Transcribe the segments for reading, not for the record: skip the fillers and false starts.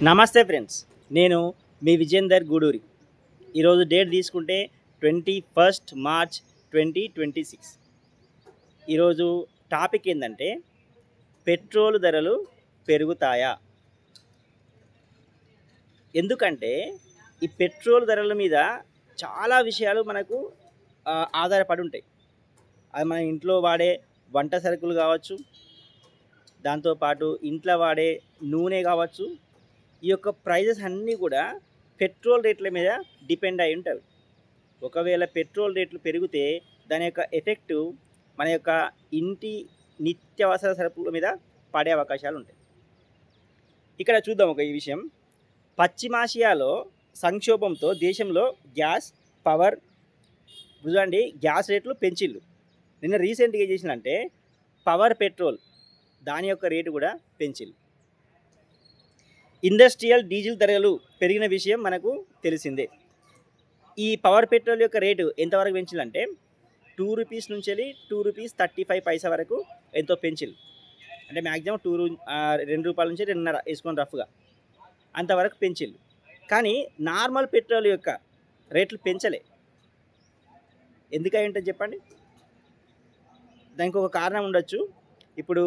నమస్తే ఫ్రెండ్స్, నేను మీ విజేందర్ గూడూరి. ఈరోజు డేట్ తీసుకుంటే 21 మార్చ్ 2026. ఈరోజు టాపిక్ ఏంటంటే పెట్రోల్ ధరలు పెరుగుతాయా? ఎందుకంటే ఈ పెట్రోల్ ధరల మీద చాలా విషయాలు మనకు ఆధారపడి ఉంటాయి. అది మన ఇంట్లో వాడే వంట సరుకులు కావచ్చు, దాంతోపాటు ఇంట్లో వాడే నూనె కావచ్చు. ఈ యొక్క ప్రైజెస్ అన్నీ కూడా పెట్రోల్ రేట్ల మీద డిపెండ్ అయి ఉంటాయి. ఒకవేళ పెట్రోల్ రేట్లు పెరిగితే దాని యొక్క ఎఫెక్టు మన యొక్క ఇంటి నిత్యావసర సరుకుల మీద పడే అవకాశాలు ఉంటాయి. ఇక్కడ చూద్దాం ఒక ఈ విషయం. పశ్చిమాసియాలో సంక్షోభంతో దేశంలో గ్యాస్, పవర్ చూడండి, గ్యాస్ రేట్లు పెంచిళ్ళు. నిన్న రీసెంట్గా ఏం చేసిందంటే పవర్ పెట్రోల్ దాని యొక్క రేటు కూడా పెంచిళ్ళు. ఇండస్ట్రియల్ డీజిల్ ధరలు పెరిగిన విషయం మనకు తెలిసిందే. ఈ పవర్ పెట్రోల్ యొక్క రేటు ఎంతవరకు పెంచిల్లంటే ₹2 నుంచి వెళ్ళి ₹2.35 వరకు ఎంతో పెంచిల్లు. అంటే మ్యాక్సిమం ₹2 నుంచి 2.5 వేసుకొని రఫ్గా అంతవరకు పెంచిల్లు. కానీ నార్మల్ పెట్రోల్ యొక్క రేట్లు పెంచలే. ఎందుకై ఉంటుంది చెప్పండి? దానికి ఒక కారణం ఉండొచ్చు. ఇప్పుడు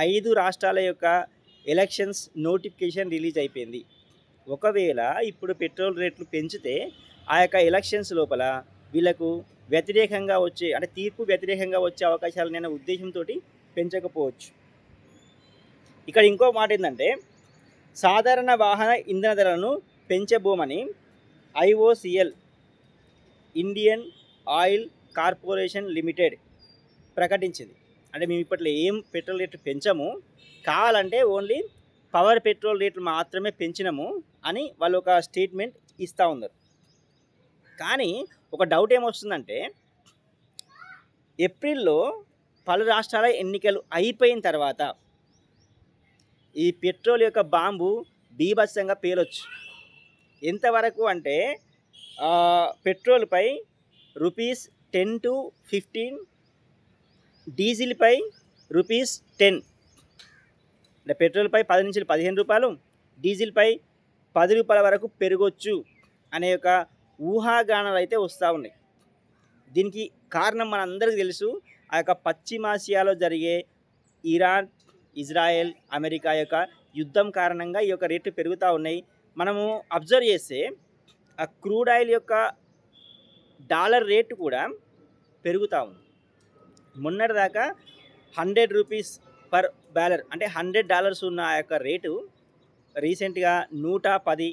5 రాష్ట్రాల యొక్క ఎలక్షన్స్ నోటిఫికేషన్ రిలీజ్ అయిపోయింది. ఒకవేళ ఇప్పుడు పెట్రోల్ రేట్లు పెంచితే ఆ యొక్క ఎలక్షన్స్ లోపల వీళ్ళకు వ్యతిరేకంగా వచ్చే, అంటే తీర్పు వ్యతిరేకంగా వచ్చే అవకాశాలు నేను ఉద్దేశంతో పెంచకపోవచ్చు. ఇక్కడ ఇంకో మాట ఏంటంటే సాధారణ వాహన ఇంధన ధరలను పెంచబోమని IOCL Indian oil corporation limited ప్రకటించింది. అంటే మేము ఇప్పట్లో ఏం పెట్రోల్ రేట్లు పెంచము, కావాలంటే ఓన్లీ పవర్ పెట్రోల్ రేట్లు మాత్రమే పెంచినాము అని వాళ్ళు ఒక స్టేట్మెంట్ ఇస్తూ ఉన్నారు. కానీ ఒక డౌట్ ఏమొస్తుందంటే ఏప్రిల్లో పలు రాష్ట్రాల ఎన్నికలు అయిపోయిన తర్వాత ఈ పెట్రోల్ యొక్క బాంబు బీభత్సంగా పేలొచ్చు. ఎంతవరకు అంటే పెట్రోల్పై ₹10 to 15, డీజిల్పై ₹10. అంటే పెట్రోల్పై 10 నుంచి 15 రూపాయలు, డీజిల్పై ₹10 వరకు పెరగొచ్చు అనే ఒక ఊహాగానాలు అయితే వస్తూ ఉన్నాయి. దీనికి కారణం మనందరికీ తెలుసు. ఆ యొక్క పశ్చిమాసియాలో జరిగే ఇరాన్, ఇజ్రాయెల్, అమెరికా యొక్క యుద్ధం కారణంగా ఈ యొక్క రేట్లు పెరుగుతూ ఉన్నాయి. మనము అబ్జర్వ్ చేస్తే ఆ క్రూడ్ ఆయిల్ యొక్క డాలర్ రేటు కూడా పెరుగుతూ ఉంది. మొన్నటిదాకా ₹100 పర్ బ్యాలర్, అంటే $100 ఉన్న ఆ యొక్క రేటు రీసెంట్గా 110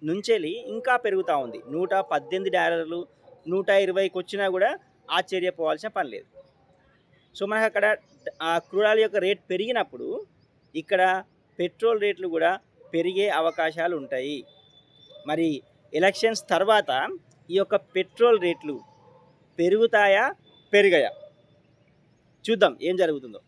నుంచి ఇంకా పెరుగుతూ ఉంది. $118, 120కి వచ్చినా కూడా ఆశ్చర్యపోవాల్సిన పని లేదు. సో మనకు అక్కడ క్రూడ్ ఆయిల్ యొక్క రేట్ పెరిగినప్పుడు ఇక్కడ పెట్రోల్ రేట్లు కూడా పెరిగే అవకాశాలు ఉంటాయి. మరి ఎలక్షన్స్ తర్వాత ఈ యొక్క పెట్రోల్ రేట్లు పెరుగుతాయా, పెరిగాయా? చూద్దాం ఏం జరుగుతుందో.